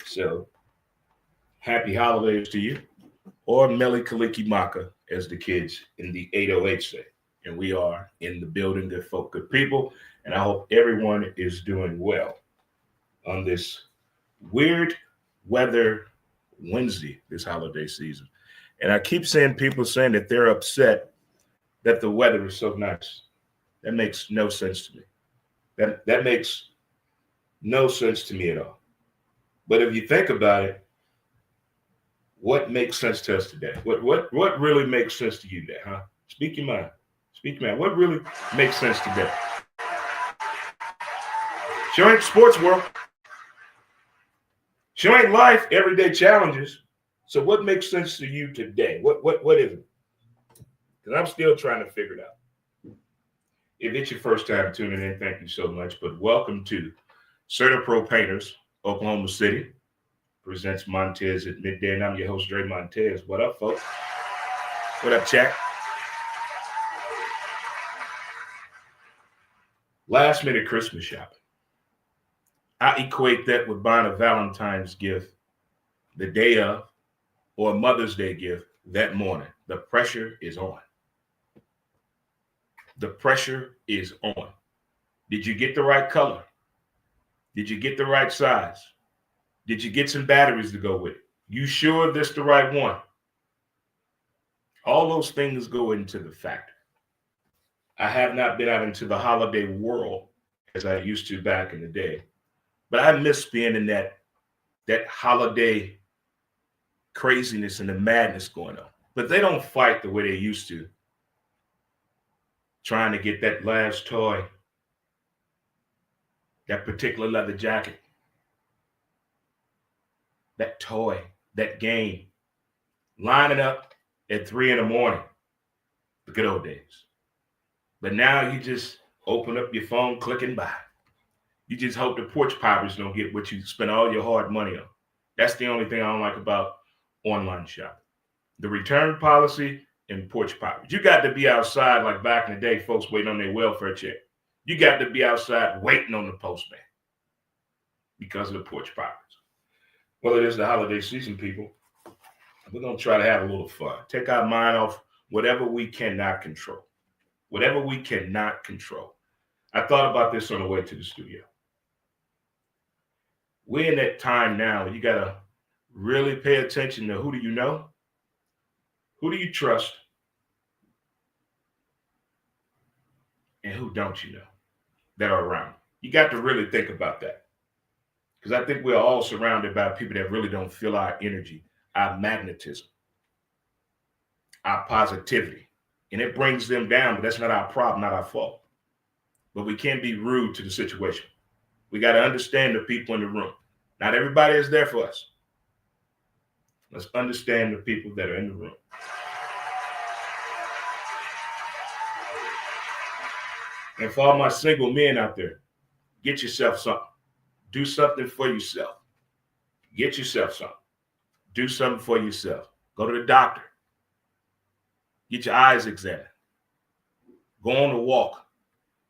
So happy holidays to you, or Meli Kaliki Maka, as the kids in the 808 say. And we are in the building, good folk, good people. And I hope everyone is doing well on this weird weather Wednesday this holiday season. And I keep seeing people saying that they're upset that the weather is so nice. That makes no sense to me. That makes no sense to me at all. But if you think about it, what makes sense to us today? What really makes sense to you today, huh? Speak your mind. Speak your mind. What really makes sense today? Sure ain't sports world. Sure ain't life, everyday challenges. So what makes sense to you today? What is it? Because I'm still trying to figure it out. If it's your first time tuning in, thank you so much. But welcome to CertaPo Painters, Oklahoma City. Presents Montez at midday, and I'm your host, Dre Montez. What up, folks? What up, chat? Last minute Christmas shopping. I equate that with buying a Valentine's gift the day of or a Mother's Day gift that morning. The pressure is on. The pressure is on. Did you get the right color? Did you get the right size? Did you get some batteries to go with it? You sure this the right one? All those things go into the factor. I have not been out into the holiday world as I used to back in the day, but I miss being in that holiday craziness and the madness going on. But they don't fight the way they used to, trying to get that last toy, that particular leather jacket, that toy, that game, lining up at 3 in the morning, the good old days. But now you just open up your phone, click and buy. You just hope the porch poppers don't get what you spend all your hard money on. That's the only thing I don't like about online shopping. The return policy and porch poppers. You got to be outside like back in the day, folks waiting on their welfare check. You got to be outside waiting on the postman because of the porch poppers. Well, it is the holiday season, people. We're going to try to have a little fun. Take our mind off whatever we cannot control. Whatever we cannot control. I thought about this on the way to the studio. We're in that time now where you got to really pay attention to who do you know, who do you trust, and who don't you know that are around. You got to really think about that. Because I think we're all surrounded by people that really don't feel our energy, our magnetism, our positivity. And it brings them down, but that's not our problem, not our fault. But we can't be rude to the situation. We got to understand the people in the room. Not everybody is there for us. Let's understand the people that are in the room. And for all my single men out there, get yourself something. Do something for yourself. Get yourself something. Do something for yourself. Go to the doctor. Get your eyes examined. Go on a walk.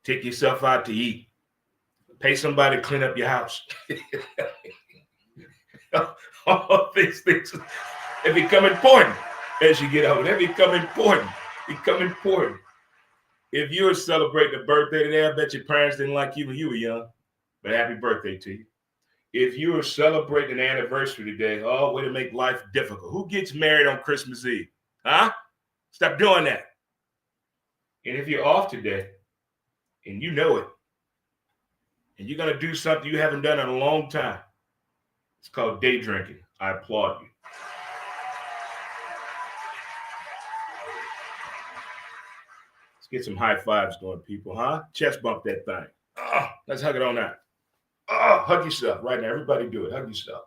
Take yourself out to eat. Pay somebody to clean up your house. All these things, they become important as you get older. They become important. Become important. If you were celebrating a birthday today, I bet your parents didn't like you when you were young. But happy birthday to you. If you were celebrating an anniversary today, oh, way to make life difficult. Who gets married on Christmas Eve? Huh? Stop doing that. And if you're off today, and you know it, and you're going to do something you haven't done in a long time, it's called day drinking. I applaud you. Let's get some high fives going, people, huh? Chest bump that thing. Oh, let's hug it on out. Oh, hug yourself right now. Everybody do it. Hug yourself.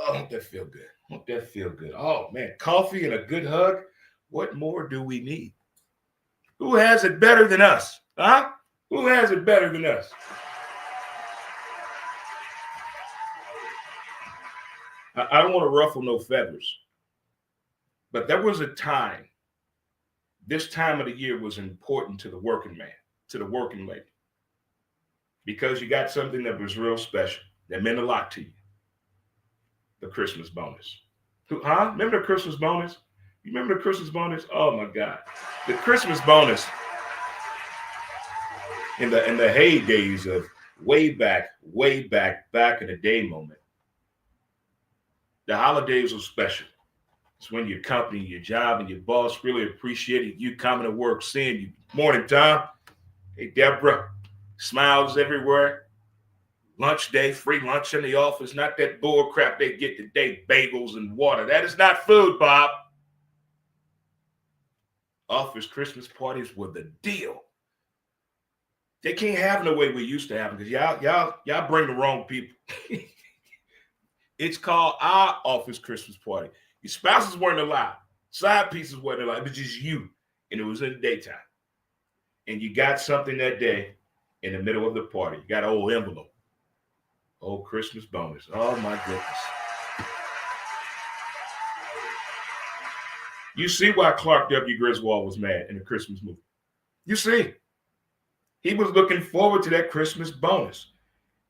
Don't that feel good? Don't that feel good? Oh, man, coffee and a good hug. What more do we need? Who has it better than us? Huh? Who has it better than us? I don't want to ruffle no feathers, but there was a time, this time of the year was important to the working man, to the working lady. because you got something that was real special, that meant a lot to you. The Christmas bonus. Huh? Remember the Christmas bonus? You remember the Christmas bonus? Oh my God. The Christmas bonus in the heydays of way back in the day moment. The holidays were special. It's when your company, your job, and your boss really appreciated you coming to work, seeing you. Morning, Tom. Hey, Deborah. Smiles everywhere. Lunch day, free lunch in the office. Not that bull crap they get today, bagels and water. That is not food, Bob. Office Christmas parties were the deal. They can't have them the way we used to have them because y'all bring the wrong people. It's called our office Christmas party. Your spouses weren't allowed. Side pieces weren't allowed. It was just you. And it was in the daytime. And you got something that day in the middle of the party. You got an old envelope. Old Christmas bonus. Oh, my goodness. You see why Clark W. Griswold was mad in the Christmas movie. You see. He was looking forward to that Christmas bonus.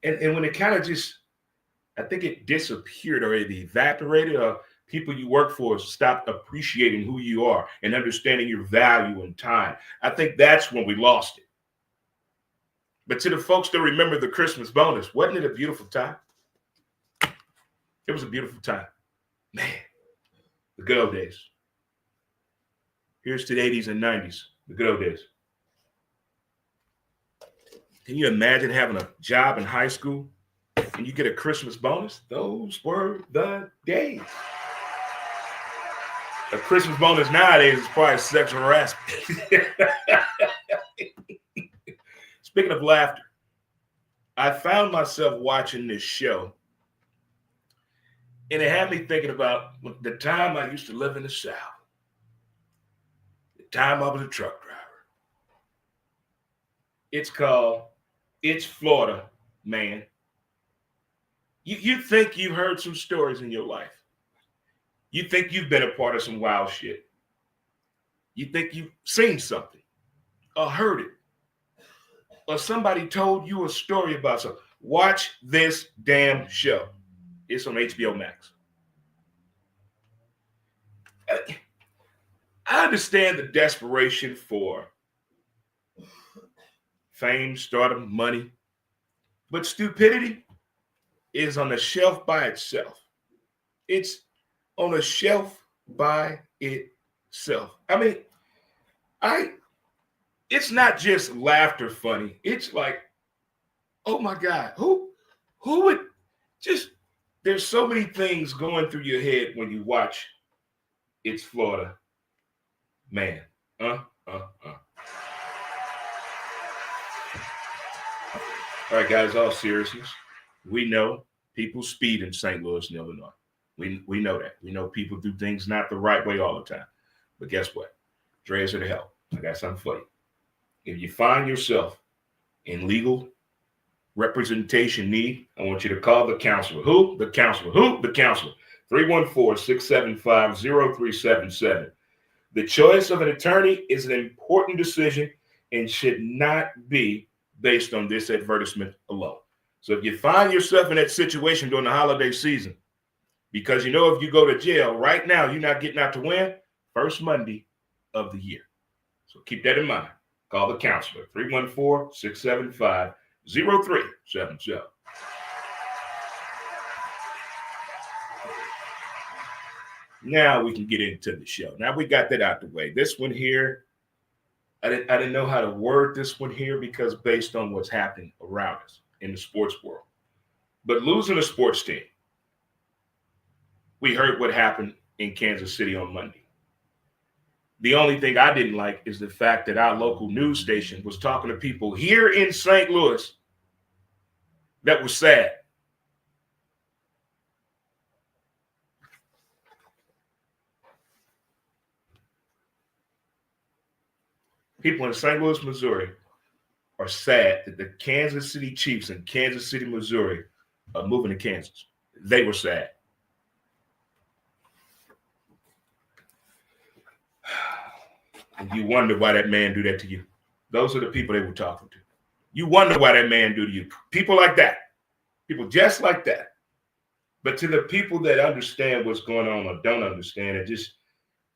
And when it kind of just, I think it disappeared or it evaporated, or people you work for stopped appreciating who you are and understanding your value and time. I think that's when we lost it. But to the folks that remember the Christmas bonus, wasn't it a beautiful time? It was a beautiful time. Man, the good old days. Here's to the 80s and 90s, the good old days. Can you imagine having a job in high school and you get a Christmas bonus? Those were the days. A Christmas bonus nowadays is probably sexual harassment. Speaking of laughter, I found myself watching this show, and it had me thinking about the time I used to live in the South, the time I was a truck driver. It's called It's Florida, Man. You think you've heard some stories in your life. You think you've been a part of some wild shit. You think you've seen something or heard it. Or somebody told you a story about something. Watch this damn show. It's on HBO Max. I understand the desperation for fame, stardom, money, but stupidity is on a shelf by itself. It's on a shelf by itself. I mean, it's not just laughter funny. It's like, oh my God, who would just, there's so many things going through your head when you watch It's Florida, Man. All right, guys, all seriousness. We know people speed in St. Louis and Illinois. We know that. We know people do things not the right way all the time. But guess what? Dre's here to help. I got something for you. If you find yourself in legal representation need, I want you to call the counselor. Who? The counselor. Who? The counselor. 314-675-0377. The choice of an attorney is an important decision and should not be based on this advertisement alone. So if you find yourself in that situation during the holiday season, because you know if you go to jail right now, you're not getting out to win, first Monday of the year. So keep that in mind. Call the counselor, 314-675-0377. Now we can get into the show. Now we got that out the way. This one here, I didn't know how to word this one here because based on what's happening around us in the sports world. But losing a sports team, we heard what happened in Kansas City on Monday. The only thing I didn't like is the fact that our local news station was talking to people here in St. Louis that was sad. People in St. Louis, Missouri are sad that the Kansas City Chiefs in Kansas City, Missouri are moving to Kansas. They were sad. And you wonder why that man do that to you. Those are the people they were talking to. You wonder why that man do to you. People like that. People just like that. But to the people that understand what's going on or don't understand and just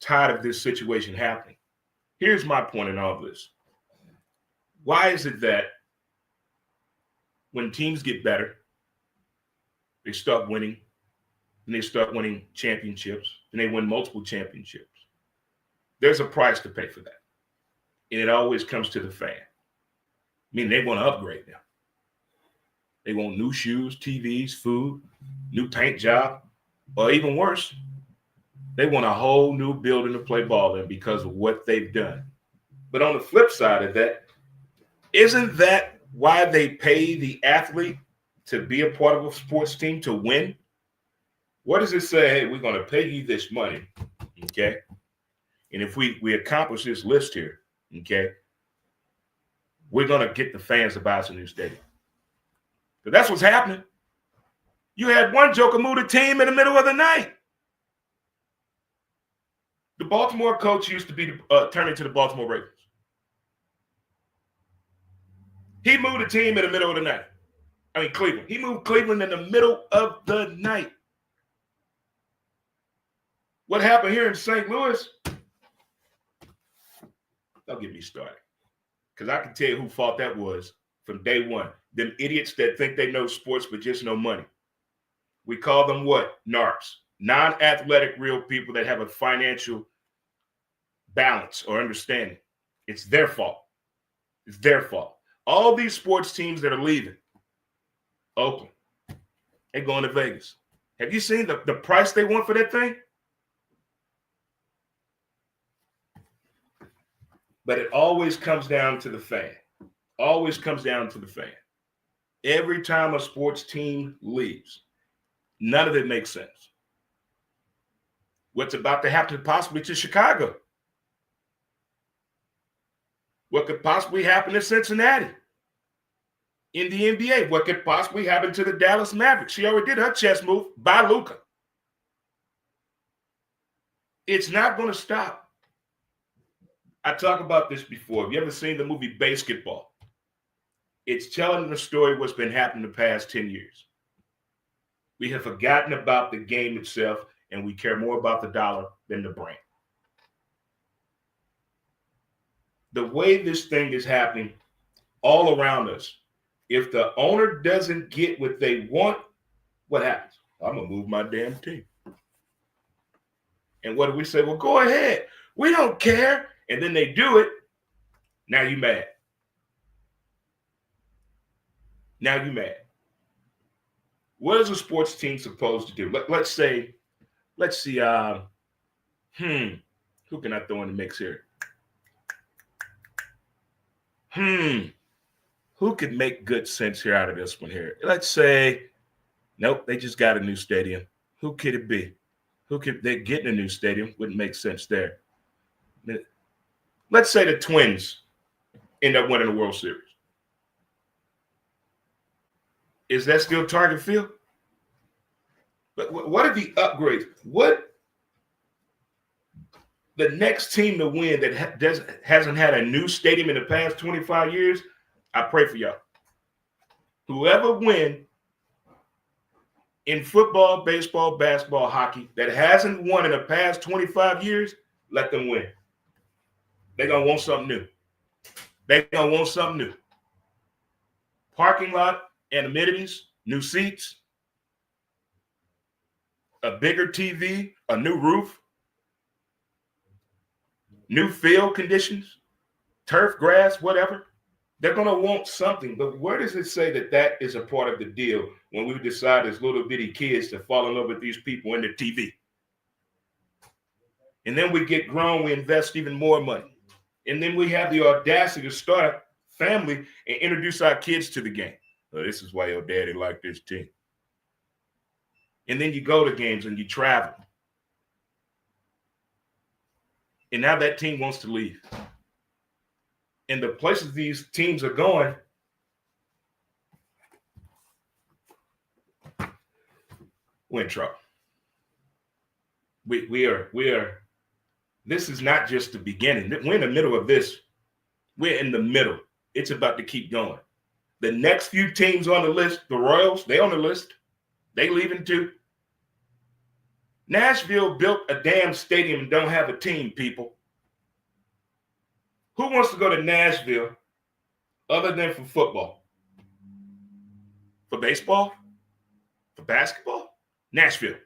tired of this situation happening, here's my point in all of this. Why is it that when teams get better, they start winning, and they start winning championships, and they win multiple championships? There's a price to pay for that. And it always comes to the fan. I mean, they want to upgrade now. They want new shoes, TVs, food, new paint job, or even worse, they want a whole new building to play ball in because of what they've done. But on the flip side of that, isn't that why they pay the athlete to be a part of a sports team to win? What does it say? Hey, we're going to pay you this money, okay? And if we accomplish this list here, okay, we're going to get the fans to buy us a new stadium. But that's what's happening. You had one joker move the team in the middle of the night. The Baltimore coach used to be turned into the Baltimore Ravens. He moved the team in the middle of the night. I mean, Cleveland. He moved Cleveland in the middle of the night. What happened here in St. Louis? Don't get me started. Because I can tell you who fault that was from day one. Them idiots that think they know sports but just know money. We call them what? NARPs. Non-athletic real people that have a financial balance or understanding. It's their fault. It's their fault. All these sports teams that are leaving Oakland, they're going to Vegas. Have you seen the price they want for that thing? But it always comes down to the fan. Always comes down to the fan. Every time a sports team leaves, none of it makes sense. What's about to happen possibly to Chicago? What could possibly happen to Cincinnati? In the NBA, what could possibly happen to the Dallas Mavericks? She already did her chess move by Luka. It's not going to stop. I talked about this before. Have you ever seen the movie Basketball? It's telling the story what's been happening the past 10 years. We have forgotten about the game itself, and we care more about the dollar than the brand. The way this thing is happening all around us, if the owner doesn't get what they want, what happens? I'm going to move my damn team. And what do we say? Well, go ahead. We don't care. And then they do it. Now you mad. Now you mad. What is a sports team supposed to do? Let's see. Who can I throw in the mix here? Who could make good sense here out of this one here? Let's say, nope, they just got a new stadium. Who could it be? They're getting a new stadium? Wouldn't make sense there. Let's say the Twins end up winning the World Series. Is that still Target Field? But what are the upgrades? What the next team to win that hasn't had a new stadium in the past 25 years? I pray for y'all. Whoever win in football, baseball, basketball, hockey that hasn't won in the past 25 years, let them win. They're going to want something new. They're going to want something new. Parking lot and amenities, new seats, a bigger TV, a new roof, new field conditions, turf, grass, whatever. They're going to want something. But where does it say that is a part of the deal when we decide as little bitty kids to fall in love with these people in the TV? And then we get grown, we invest even more money. And then we have the audacity to start a family and introduce our kids to the game. Well, this is why your daddy liked this team. And then you go to games and you travel. And now that team wants to leave. And the places these teams are going, we're in trouble. We are. This is not just the beginning. We're in the middle of this. We're in the middle. It's about to keep going. The next few teams on the list, the Royals, they on the list. They leaving too. Nashville built a damn stadium and don't have a team, people. Who wants to go to Nashville other than for football? For baseball? For basketball? Nashville.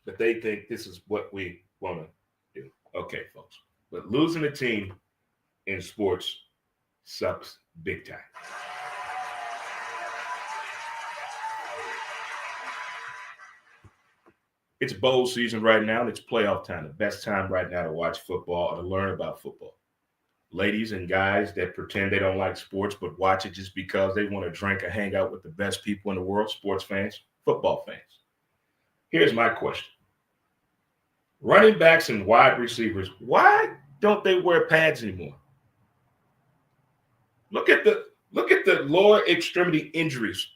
But they think this is what we want to do. Okay, folks. But losing a team in sports sucks big time. It's bowl season right now, and it's playoff time. The best time right now to watch football or to learn about football. Ladies and guys that pretend they don't like sports but watch it just because they want to drink or hang out with the best people in the world, sports fans, football fans. Here's my question. Running backs and wide receivers, why don't they wear pads anymore? Look at the lower extremity injuries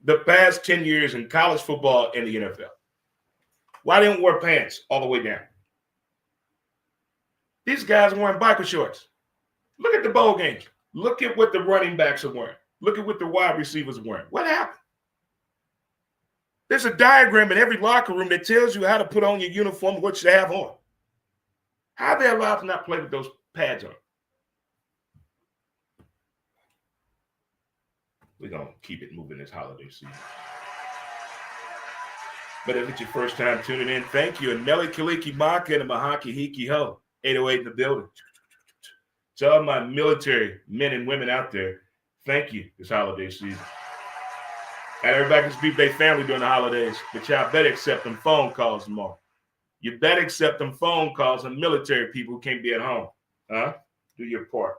the past 10 years in college football and the NFL. Why didn't wear pants all the way down? These guys are wearing biker shorts. Look at the bowl games. Look at what the running backs are wearing. Look at what the wide receivers are wearing. What happened? There's a diagram in every locker room that tells you how to put on your uniform and what you have on. How are they allowed to not play with those pads on? We're going to keep it moving this holiday season. But if it's your first time tuning in, thank you. And Nelly Kaliki Maka and Mahaki Hiki Ho, 808 in the building. To all my military men and women out there, thank you this holiday season. And everybody can speak their family during the holidays, but y'all better accept them phone calls tomorrow. You better accept them phone calls from military people who can't be at home. Huh? Do your part.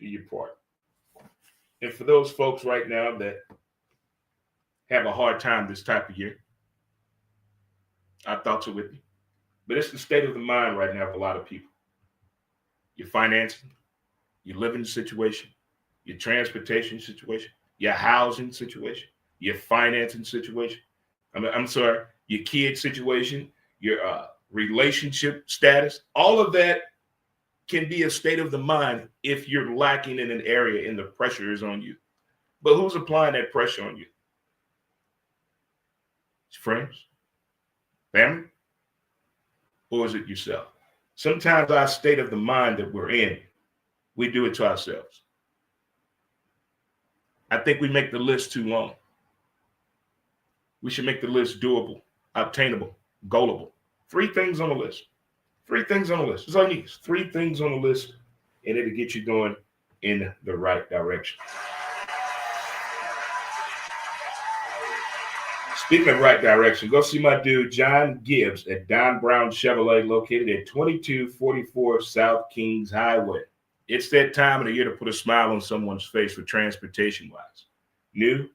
Do your part. And for those folks right now that have a hard time this type of year, our thoughts are with you. But it's the state of the mind right now of a lot of people. Your financing, your living situation, your transportation situation, your housing situation, your financing situation. Your kid situation, your relationship status. All of that can be a state of the mind if you're lacking in an area and the pressure is on you. But who's applying that pressure on you? It's friends? Family? Or is it yourself? Sometimes our state of the mind that we're in, we do it to ourselves. I think we make the list too long. We should make the list doable, obtainable, goalable. 3 things on the list. 3 things on the list. That's all you need. 3 things on the list, and it'll get you going in the right direction. Speaking of right direction, go see my dude John Gibbs at Don Brown Chevrolet, located at 2244 South Kings Highway. It's that time of the year to put a smile on someone's face for transportation-wise. New,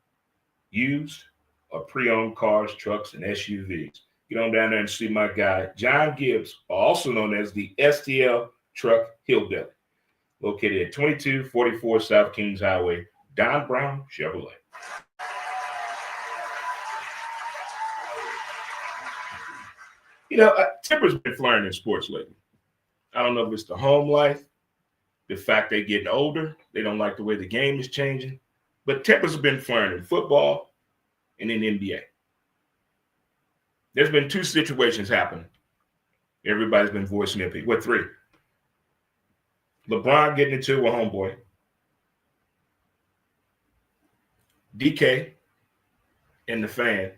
used, or pre-owned cars, trucks, and SUVs. Get on down there and see my guy, John Gibbs, also known as the STL Truck Hillbilly, located at 2244 South Kings Highway, Don Brown Chevrolet. You know, tempers been flaring in sports lately. I don't know if it's the home life, the fact they're getting older, they don't like the way the game is changing, but tempers have been flaring in football and in the NBA. There's been 2 situations happen. Everybody's been voicing their opinion. 3? LeBron getting into it with homeboy. DK and the fan,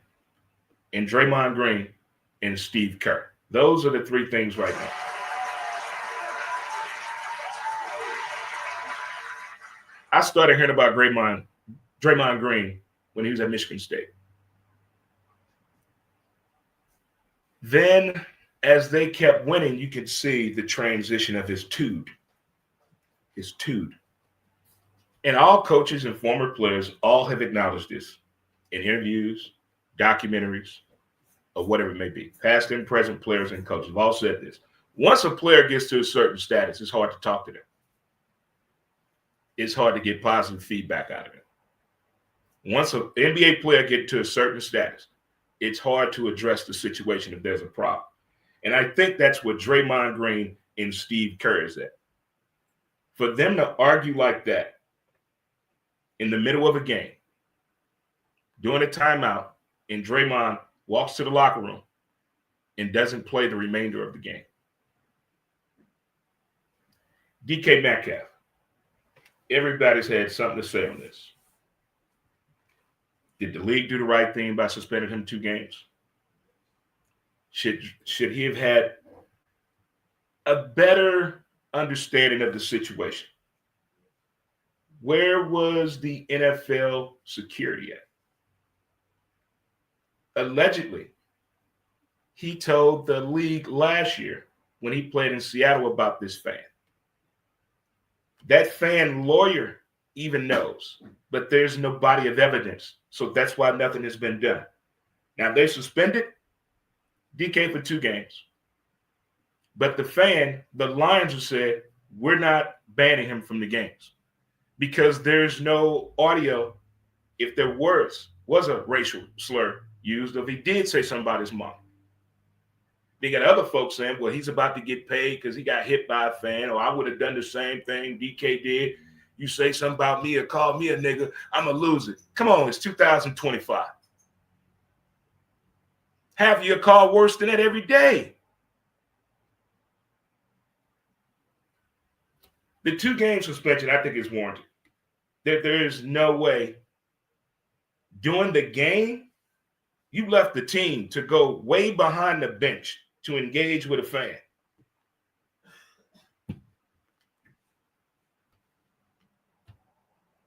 and Draymond Green and Steve Kerr. Those are the 3 things right now. I started hearing about Draymond Green when he was at Michigan State. Then, as they kept winning, you could see the transition of his tude. And all coaches and former players all have acknowledged this in interviews, documentaries, or whatever it may be. Past and present players and coaches have all said this. Once a player gets to a certain status, it's hard to talk to them. It's hard to get positive feedback out of them. Once an NBA player gets to a certain status, it's hard to address the situation if there's a problem. And I think that's what Draymond Green and Steve Kerr is at. For them to argue like that in the middle of a game, during a timeout, and Draymond walks to the locker room and doesn't play the remainder of the game. DK Metcalf. Everybody's had something to say on this. Did the league do the right thing by suspending him 2 games? Should he have had a better understanding of the situation? Where was the NFL security at? Allegedly, he told the league last year when he played in Seattle about this fan. That fan lawyer even knows, but there's no body of evidence. So that's why nothing has been done. Now, they suspended DK for 2 games. But the fan, the Lions have said, we're not banning him from the games because there's no audio if there was a racial slur used, or if he did say somebody's mom. They got other folks saying, well, he's about to get paid because he got hit by a fan, or I would have done the same thing DK did. You say something about me or call me a nigga, I'm going to lose it. Come on, it's 2025. Have you call worse than that every day? The 2-game suspension, I think, is warranted. There is no way. During the game, you left the team to go way behind the bench to engage with a fan.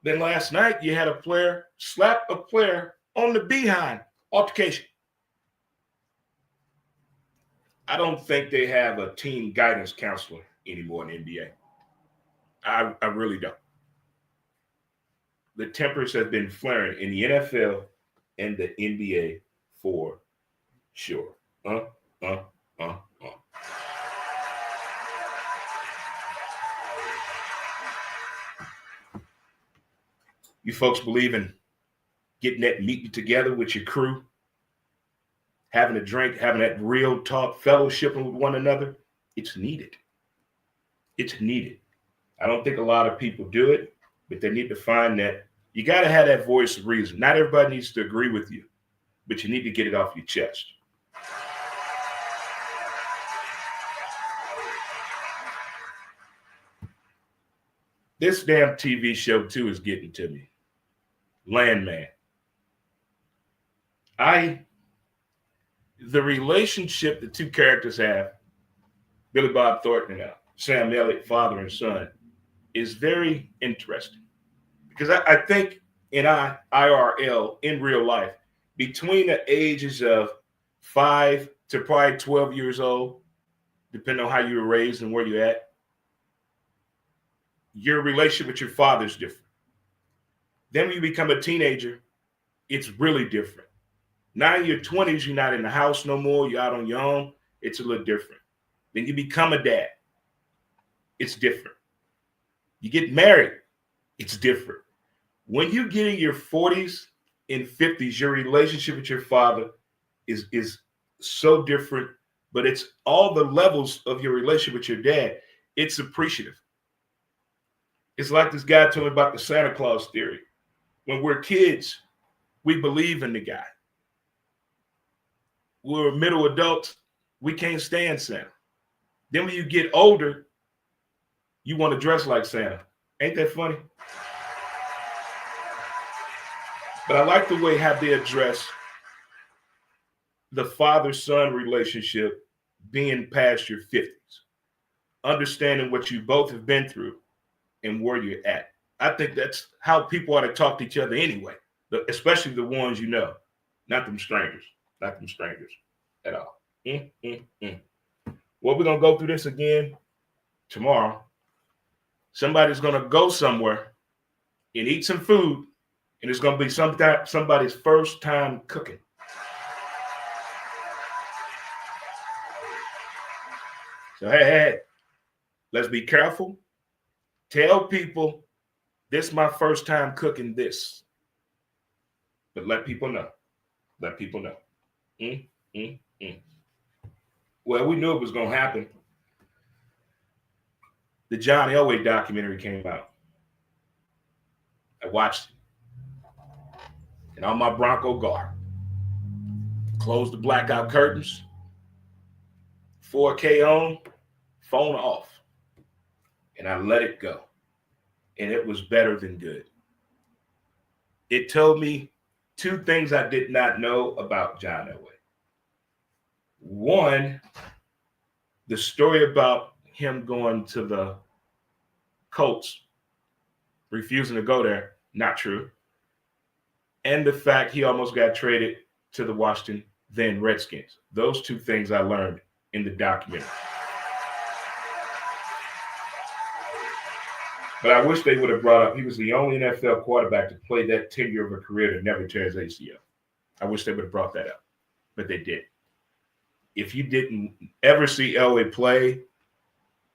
Then last night, you had a player slap a player on the behind. Altercation. I don't think they have a team guidance counselor anymore in the NBA. I really don't. The tempers have been flaring in the NFL and the NBA for sure. You folks believe in getting that meeting together with your crew, having a drink, having that real talk, fellowshipping with one another? It's needed. It's needed. I don't think a lot of people do it, but they need to find that you got to have that voice of reason. Not everybody needs to agree with you, but you need to get it off your chest. This damn TV show, too, is getting to me. Landman. The relationship the 2 characters have, Billy Bob Thornton and Sam Elliott, father and son, is very interesting. Because I think in IRL, in real life, between the ages of 5 to probably 12 years old, depending on how you were raised and where you're at, your relationship with your father is different. Then when you become a teenager, it's really different. Now in your 20s, you're not in the house no more. You're out on your own. It's a little different. Then you become a dad. It's different. You get married. It's different. When you get in your 40s and 50s, your relationship with your father is so different, but it's all the levels of your relationship with your dad. It's appreciative. It's like this guy told me about the Santa Claus theory. When we're kids, we believe in the guy. We're middle adults, we can't stand Santa. Then when you get older, you want to dress like Santa. Ain't that funny? But I like the way how they address the father-son relationship being past your 50s, understanding what you both have been through and where you're at. I think that's how people ought to talk to each other anyway, especially the ones you know, not them strangers at all. Well, we're going to go through this again tomorrow. Somebody's going to go somewhere and eat some food, and it's going to be somebody's first time cooking. So, hey, let's be careful. Tell people, this is my first time cooking this. But let people know. Let people know. Well, we knew it was going to happen. the John Elway documentary came out. I watched it. And on my Bronco guard, closed the blackout curtains, 4K on, phone off. And I let it go. And it was better than good. It told me two things I did not know about John Elway. One, the story about him going to the Colts, refusing to go there, not true. And the fact he almost got traded to the Washington then Redskins. Those two things I learned in the documentary. But I wish they would have brought up, he was the only NFL quarterback to play that tenure of a career to never tear his ACL. I wish they would have brought that up, but they did. If you didn't ever see Elway play,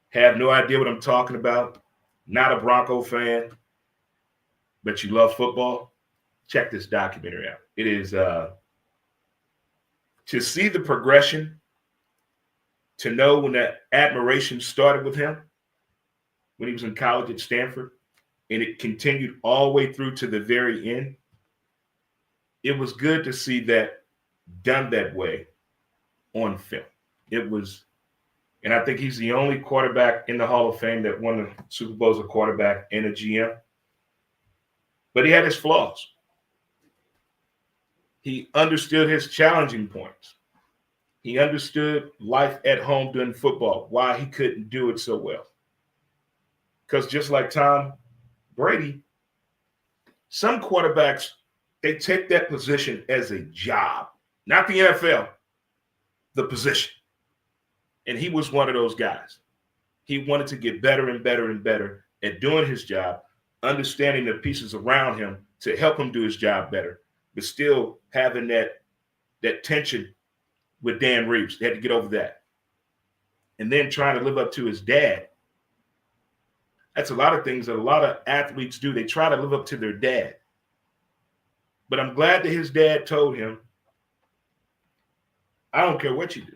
have no idea what I'm talking about, not a Bronco fan, but you love football, check this documentary out. It is to see the progression, to know when that admiration started with him, when he was in college at Stanford, and it continued all the way through to the very end. It was good to see that done that way on film. It was, and I think he's the only quarterback in the Hall of Fame that won the Super Bowl as a quarterback and a GM. But he had his flaws. He understood his challenging points. He understood life at home doing football, why he couldn't do it so well. Because just like Tom Brady, some quarterbacks, they take that position as a job, not the NFL, the position. And he was one of those guys. He wanted to get better and better and better at doing his job, understanding the pieces around him to help him do his job better, but still having that tension with Dan Reeves. They had to get over that. And then trying to live up to his dad. That's a lot of things that a lot of athletes do. They try to live up to their dad. But I'm glad that his dad told him, I don't care what you do.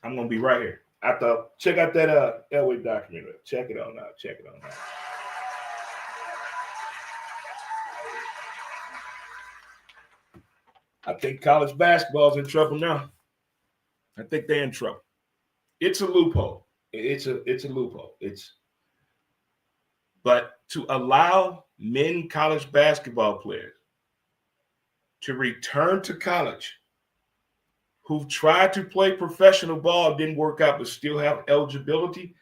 I'm going to be right here. I thought, check out that Elway documentary. Check it on out. Check it on out. I think college basketball's in trouble now. I think they're in trouble. It's a loophole. It's a loophole. But to allow men college basketball players to return to college who've tried to play professional ball, didn't work out, but still have eligibility,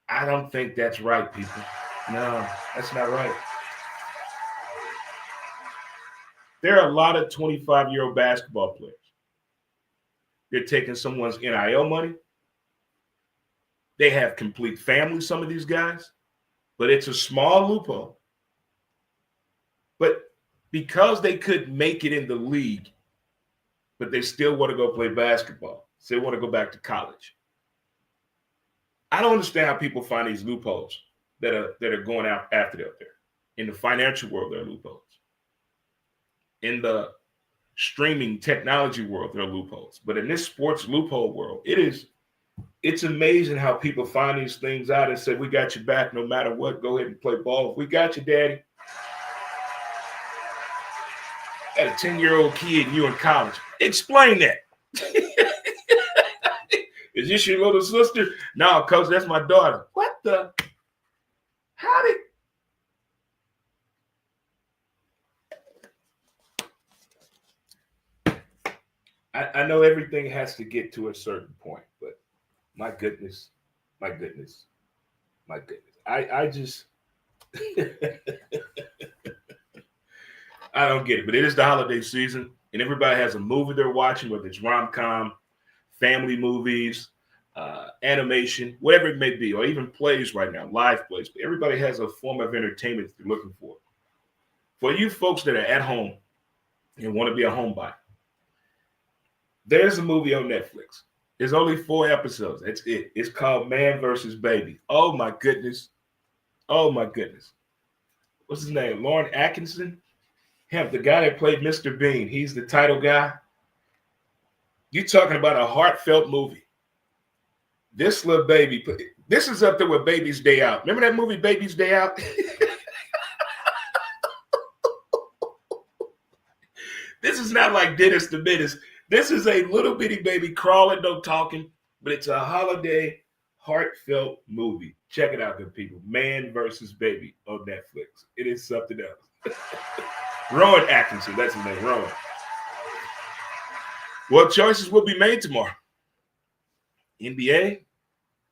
I don't think that's right, people. No, that's not right. There are a lot of 25-year-old basketball players. They're taking someone's NIL money. They have complete families, some of these guys, but it's a small loophole. But because they couldn't make it in the league, but they still want to go play basketball, so they want to go back to college. I don't understand how people find these loopholes that are going out after they're there. In the financial world, there are loopholes. In the streaming technology world, there are loopholes. But in this sports loophole world, it's amazing how people find these things out and say, we got your back no matter what. Go ahead and play ball. We got you, daddy. Got a 10-year-old kid and you in college. Explain that. Is this your little sister? No, coach, that's my daughter. What the? How did? I know everything has to get to a certain point, but my goodness. I just I don't get it. But it is the holiday season, and everybody has a movie they're watching, whether it's rom-com, family movies, animation, whatever it may be, or even plays right now, live plays. But everybody has a form of entertainment that they're looking for. For you folks that are at home and want to be a homebody, there's a movie on Netflix. There's only 4 episodes. That's it. It's called Man vs. Baby. Oh, my goodness. What's his name? Lauren Atkinson? Him, the guy that played Mr. Bean. He's the title guy. You're talking about a heartfelt movie. This little baby, This is up there with Baby's Day Out. Remember that movie, Baby's Day Out? This is not like Dennis the Menace. This is a little bitty baby crawling, no talking, but it's a holiday, heartfelt movie. Check it out, good people. Man versus Baby on Netflix. It is something else. Rowan Atkinson, that's his name, Rowan. Well, choices will be made tomorrow. NBA,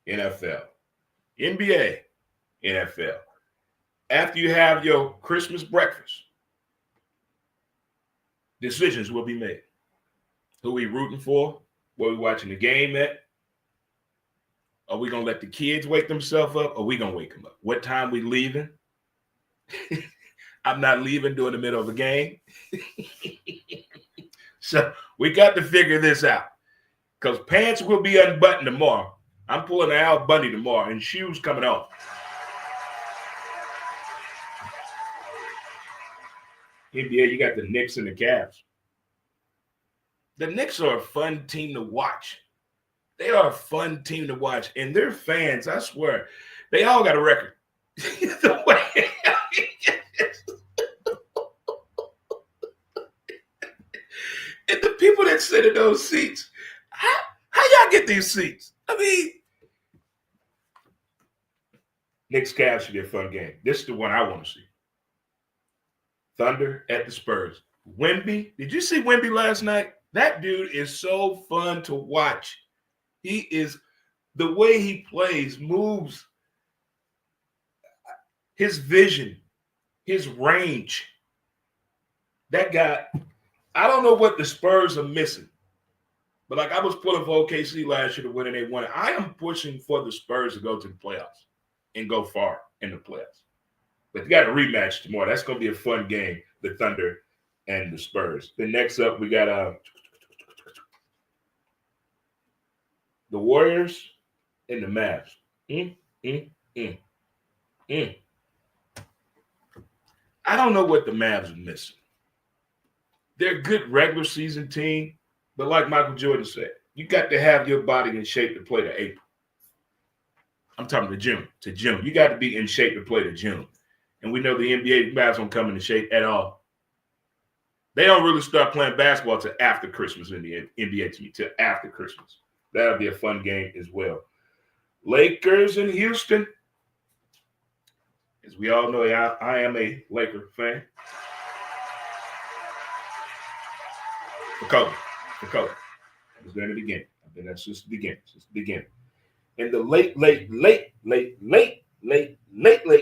NFL. NBA, NFL. After you have your Christmas breakfast, decisions will be made. Who we rooting for? Where we watching the game at? Are we going to let the kids wake themselves up? Or are we going to wake them up? What time we leaving? I'm not leaving during the middle of a game. So we got to figure this out. Because pants will be unbuttoned tomorrow. I'm pulling an Al Bundy tomorrow and shoes coming off. NBA, you got the Knicks and the Cavs. The Knicks are a fun team to watch. They are a fun team to watch. And their fans, I swear, they all got a record. The way and the people that sit in those seats, how y'all get these seats? I mean, Knicks Cavs should be a fun game. This is the one I want to see. Thunder at the Spurs. Wemby, did you see Wemby last night? That dude is so fun to watch. He is, the way he plays, moves, his vision, his range. That guy, I don't know what the Spurs are missing. But like I was pulling for OKC last year to win and they won it. I am pushing for the Spurs to go to the playoffs and go far in the playoffs. But you got a rematch tomorrow. That's going to be a fun game, the Thunder and the Spurs. Then next up, we got the Warriors and the Mavs. I don't know what the Mavs are missing. They're a good regular season team, but like Michael Jordan said, you got to have your body in shape to play to April. I'm talking to June. You got to be in shape to play to June. And we know the NBA Mavs don't come into shape at all. They don't really start playing basketball till after Christmas in the NBA to me, till after Christmas. That'll be a fun game as well. Lakers in Houston. As we all know, I am a Laker fan. For color. I was there in the beginning. I've been there since the beginning. In the late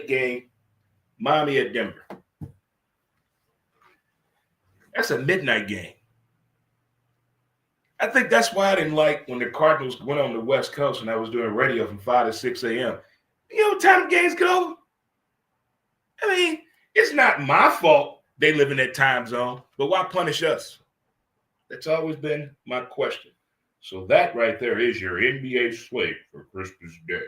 game, Miami at Denver. That's a midnight game. I think that's why I didn't like when the Cardinals went on the West Coast and I was doing radio from 5 to 6 a.m. You know what time the games get over? I mean, it's not my fault they live in that time zone, but why punish us? That's always been my question. So that right there is your NBA slate for Christmas Day.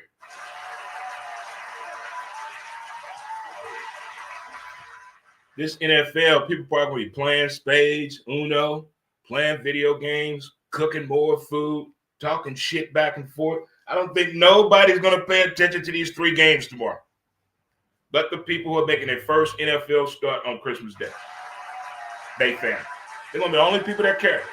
This NFL, people probably going to be playing spades, Uno, playing video games, cooking more food, talking shit back and forth. I don't think nobody's going to pay attention to these 3 games tomorrow. But the people who are making their first NFL start on Christmas Day. They family. They're going to be the only people that care.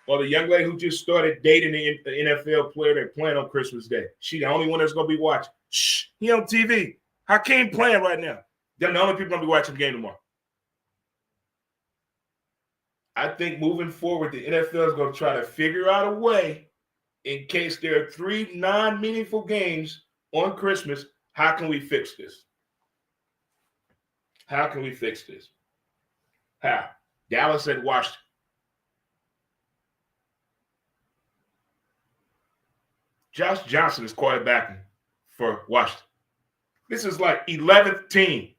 Or the young lady who just started dating the NFL player they're playing on Christmas Day. She the only one that's going to be watching. Shh, he on TV. Hakeem playing right now. They're the only people going to be watching the game tomorrow. I think moving forward, the NFL is going to try to figure out a way in case there are 3 non-meaningful games on Christmas. How can we fix this? How? Dallas at Washington. Josh Johnson is quarterbacking for Washington. This is like 11th team.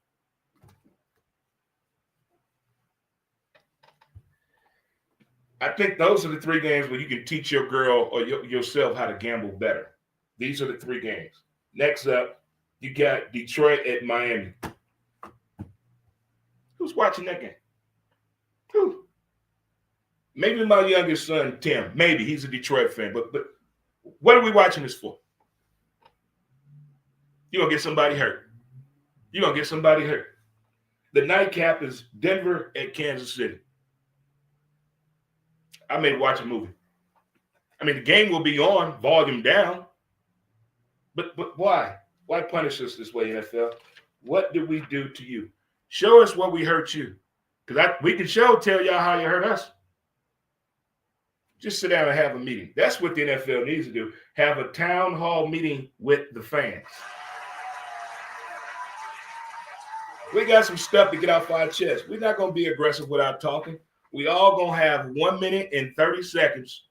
I think those are the 3 games where you can teach your girl or yourself how to gamble better. These are the 3 games. Next up, you got Detroit at Miami. Who's watching that game? Who? Maybe my youngest son, Tim. Maybe he's a Detroit fan. But what are we watching this for? You're going to get somebody hurt. You're going to get somebody hurt. The nightcap is Denver at Kansas City. I may watch a movie. I mean, the game will be on, volume down. But why? Why punish us this way, NFL? What did we do to you? Show us what we hurt you. Because we can tell y'all how you hurt us. Just sit down and have a meeting. That's what the NFL needs to do. Have a town hall meeting with the fans. We got some stuff to get off our chest. We're not going to be aggressive without talking. We all going to have 1 minute and 30 seconds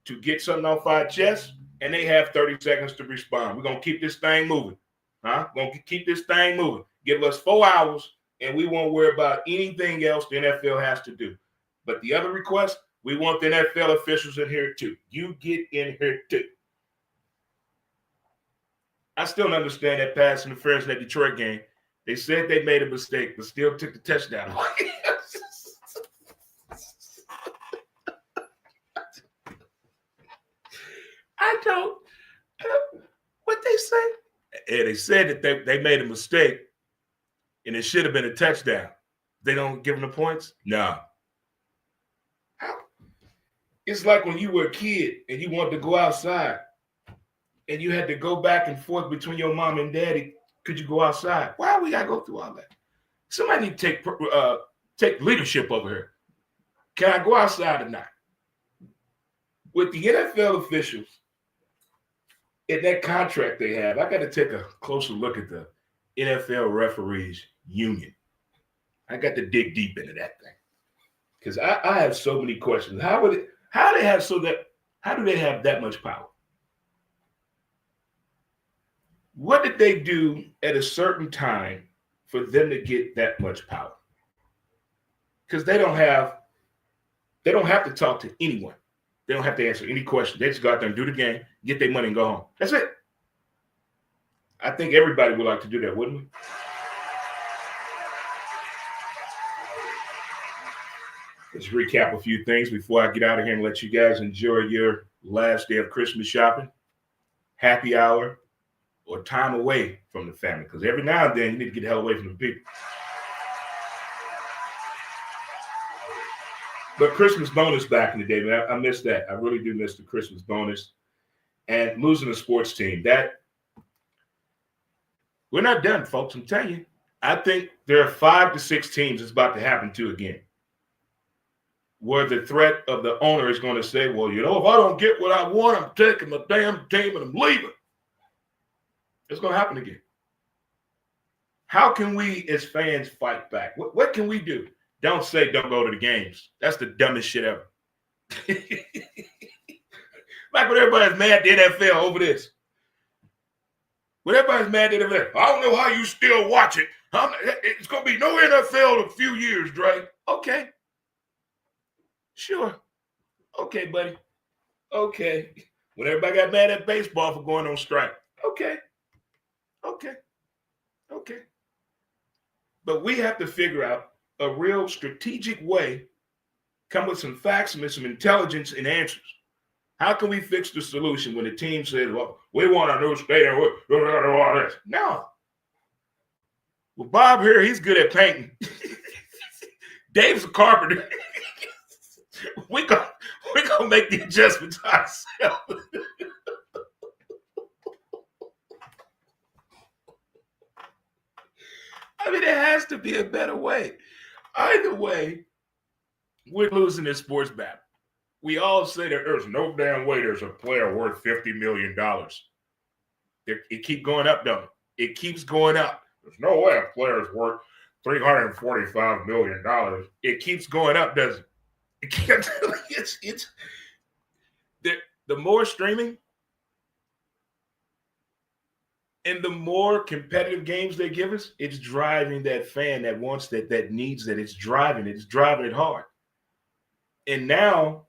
to get something off our chest, and they have 30 seconds to respond. We're going to keep this thing moving. We're going to keep this thing moving. Give us 4 hours, and we won't worry about anything else the NFL has to do. But the other request, we want the NFL officials in here too. You get in here too. I still don't understand that pass interference in that Detroit game. They said they made a mistake, but still took the touchdown. I don't. What they say? Yeah, they said that they made a mistake, and it should have been a touchdown. They don't give them the points? No. How? It's like when you were a kid and you wanted to go outside, and you had to go back and forth between your mom and daddy. Could you go outside? Why we gotta go through all that? Somebody need to take leadership over here. Can I go outside or not? With the NFL officials in that contract they have, I got to take a closer look at the NFL referees union. I got to dig deep into that thing because I have so many questions. How do they have that much power? What did they do at a certain time for them to get that much power? Because they don't have to talk to anyone. They don't have to answer any questions. They just go out there and do the game, get their money, and go home. That's it. I think everybody would like to do that, wouldn't we? Let's recap a few things before I get out of here and let you guys enjoy your last day of Christmas shopping, happy hour, or time away from the family. Because every now and then you need to get the hell away from the people. But Christmas bonus back in the day, man, I miss that. I really do miss the Christmas bonus. And losing a sports team, that we're not done, folks. I'm telling you. I think there are 5 to 6 teams it's about to happen to again, where the threat of the owner is going to say, well, if I don't get what I want, I'm taking my damn team and I'm leaving. It's going to happen again. How can we as fans fight back? What can we do? Don't say don't go to the games. That's the dumbest shit ever. Like when everybody's mad at the NFL over this. When everybody's mad at the NFL, I don't know how you still watch it. It's going to be no NFL in a few years, Dre. Okay. Sure. Okay, buddy. Okay. When everybody got mad at baseball for going on strike. Okay. But we have to figure out a real strategic way, come with some facts and some intelligence and answers. How can we fix the solution when the team says, well, we want a new stadium, we want this? No. Well, Bob here, he's good at painting. Dave's a carpenter. We're gonna make the adjustments ourselves. I mean, there has to be a better way. Either way, we're losing this sports battle. We all say that there's no damn way there's a player worth $50 million. It keeps going up, though. It keeps going up. There's no way a player is worth $345 million. It keeps going up, doesn't it? It can't. It's the more streaming and the more competitive games they give us, it's driving that fan that wants that needs that. It's driving it hard. And now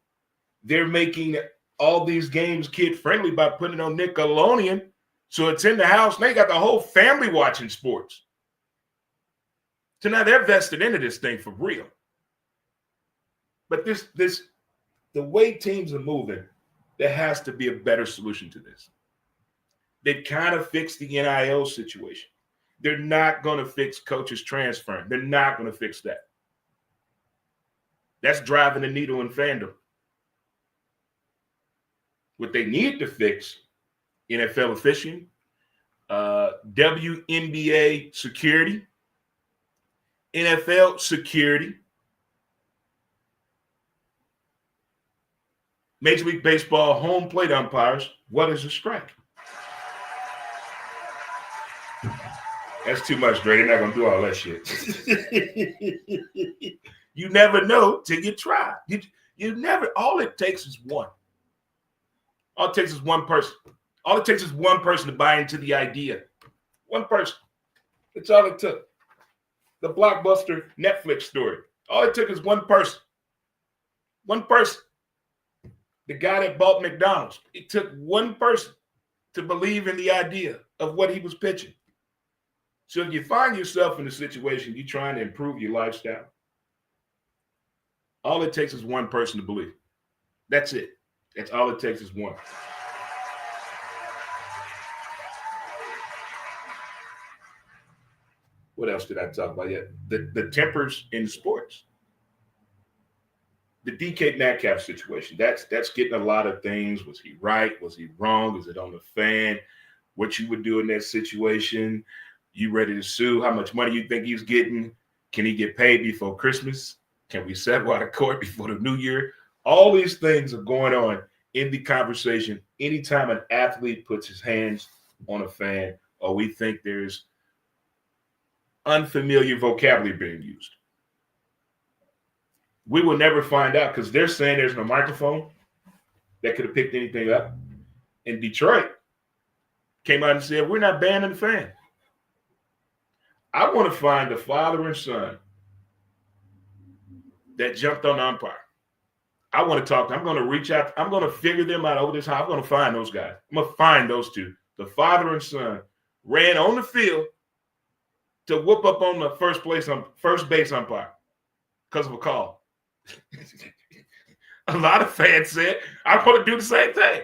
they're making all these games kid friendly by putting it on Nickelodeon. So it's in the house. They got the whole family watching sports. So now they're vested into this thing for real. But the way teams are moving, there has to be a better solution to this. They kind of fixed the NIL situation. They're not going to fix coaches transferring. They're not going to fix that. That's driving the needle in fandom. What they need to fix, NFL officiating, WNBA security, NFL security, Major League Baseball home plate umpires. What is a strike? That's too much, Dre. They're not going to do all that shit. You never know till you try. You never, all it takes is one. All it takes is one person. All it takes is one person to buy into the idea. One person. That's all it took. The blockbuster Netflix story. All it took is one person. One person. The guy that bought McDonald's. It took one person to believe in the idea of what he was pitching. So if you find yourself in a situation you're trying to improve your lifestyle, all it takes is one person to believe. That's it. That's all it takes is one. What else did I talk about yet? The tempers in sports. The DK Metcalf situation. That's getting a lot of things. Was he right? Was he wrong? Is it on the fan? What you would do in that situation? You ready to sue? How much money you think he's getting? Can he get paid before Christmas? Can we settle out of court before the new year? All these things are going on in the conversation anytime an athlete puts his hands on a fan or we think there's unfamiliar vocabulary being used. We will never find out because they're saying there's no microphone that could have picked anything up. And Detroit came out and said, we're not banning the fan. I want to find the father and son that jumped on the umpire. I want to talk to them. I'm going to reach out. I'm going to figure them out over this. I'm going to find those guys. I'm going to find those two. The father and son ran on the field to whoop up on the first base umpire because of a call. A lot of fans said, I want to do the same thing.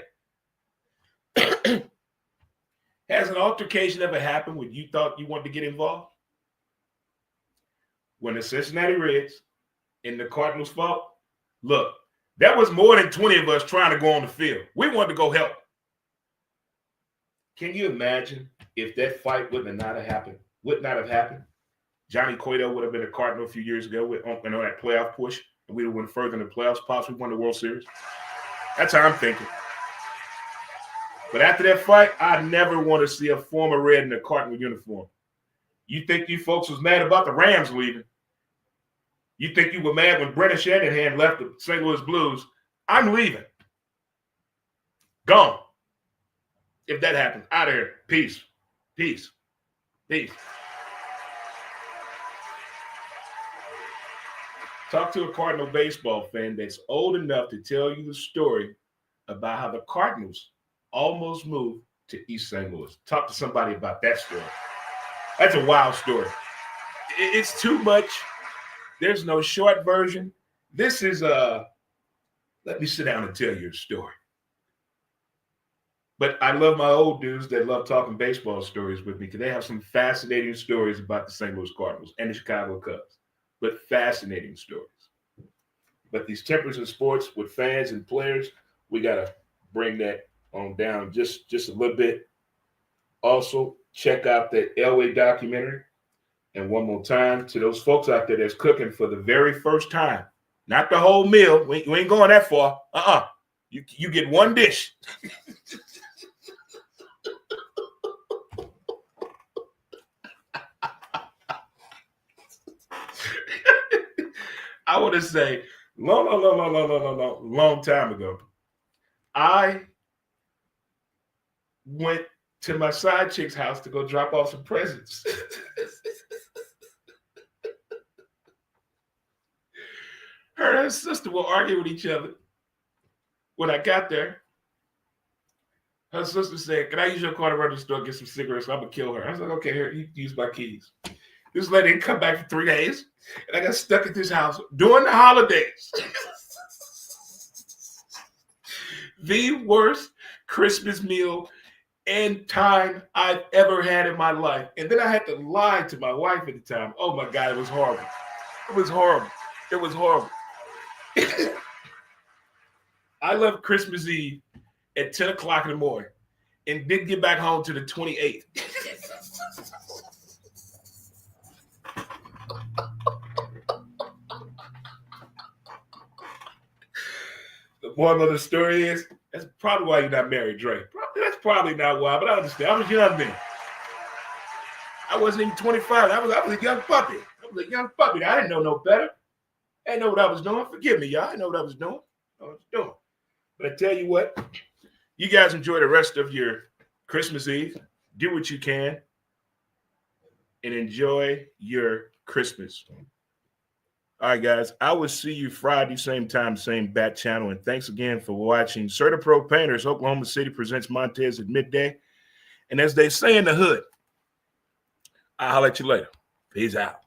Has an altercation ever happened when you thought you wanted to get involved? When the Cincinnati Reds and the Cardinals fought, look, that was more than 20 of us trying to go on the field. We wanted to go help. Can you imagine if that fight would not have happened? Johnny Cueto would have been a Cardinal a few years ago on that playoff push, and we would have went further in the playoffs, possibly won the World Series. That's how I'm thinking. But after that fight, I never want to see a former Red in a Cardinal uniform. You think you folks was mad about the Rams leaving? You think you were mad when Brennan Shanahan left the St. Louis Blues? I'm leaving. Gone. If that happens, out of here. Peace. Peace. Peace. Talk to a Cardinal baseball fan that's old enough to tell you the story about how the Cardinals almost moved to East St. Louis. Talk to somebody about that story. That's a wild story. It's too much. There's no short version. This is let me sit down and tell you a story. But I love my old dudes that love talking baseball stories with me because they have some fascinating stories about the St. Louis Cardinals and the Chicago Cubs, but fascinating stories. But these tempers in sports with fans and players, we got to bring that on down just a little bit. Also, check out that Elway documentary. And one more time, to those folks out there that's cooking for the very first time, not the whole meal. We ain't going that far. You get one dish. I want to say, long time ago, I went to my side chick's house to go drop off some presents. Her and her sister will argue with each other. When I got there, her sister said, can I use your car to run to the store, get some cigarettes? I'm going to kill her. I was like, okay, here, you use my keys. This lady didn't come back for 3 days, and I got stuck at this house during the holidays. The worst Christmas meal and time I've ever had in my life. And then I had to lie to my wife at the time. Oh my God, it was horrible. It was horrible. It was horrible. I left Christmas Eve at 10 o'clock in the morning and didn't get back home to the 28th. The moral of the story is, that's probably why you're not married, Dre. That's probably not why, but I understand. I was young then. I wasn't even 25. I was a young puppy. I didn't know no better. I didn't know what I was doing. Forgive me, y'all. I didn't know what I was doing. But I tell you what, you guys enjoy the rest of your Christmas Eve. Do what you can and enjoy your Christmas. All right, guys. I will see you Friday, same time, same bat channel. And thanks again for watching. CertaPo Painters, Oklahoma City presents Montez at midday. And as they say in the hood, I'll holler at you later. Peace out.